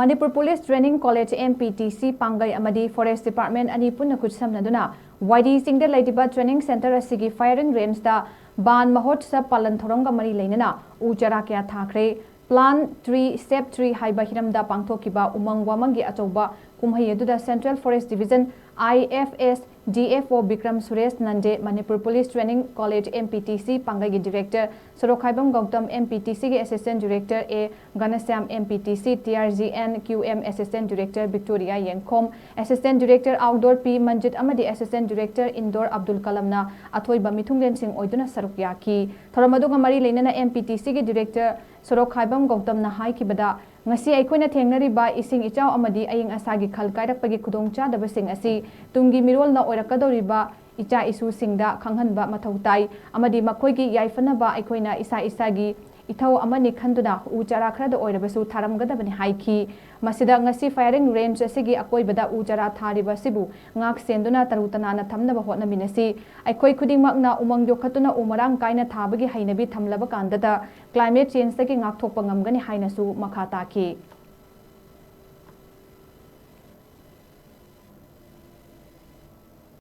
Manipur Police Training College MPTC Pangei Amadi Forest Department ani Punna Khutsamnaduna WAIRI CHINGDA LEIRIBA Training Center ASHIGI firing range da ban MAHOTSAV PALLAN THOURAM mari LEINANA U-CHAR kya THAKHRE Plan 3 Step 3 haiba hiramda pangthokiba umang wamangi achauba kumhai aduda Central Forest Division IFS DFO Bikram Suresh Nande Manipur Police Training College MPTC Pangei Director Sorokhaibam Gautam MPTC Assistant Director A Ganasam MPTC TRGN QM Assistant Director Victoria Yengkhom Assistant Director Outdoor P Manjit Amadi Assistant Director Indoor Abdul Kalamna Athoiba Mithunglen Singh Oiduna Sarukyaki Thoramadunga Mari Leinana MPTC Director Sorokhaibam Gautam na haikibada ngasi aikoina thengnariba ising ichau amadi aying asagi khal kairakpagi khudongcha dabasing asi tungi mirol na oirakadoriba icha isu singda khanghanba mathautai amadi makhoigi yaifanaba aikoina isa isagi ithau amani khanduna U-CHAR khrada oirabasu tharamgadabani haiki masida ngasi firing range asigi akoibada U-CHAR thariba sibu ngak senduna tarutanana thamnaba hotnaminasi aikoi khudingmakna umang yokhatuna umarang kaina thabagi hainabi thamlaba kandada climate change tagi ngak thokpa ngamgani hainasu makha taki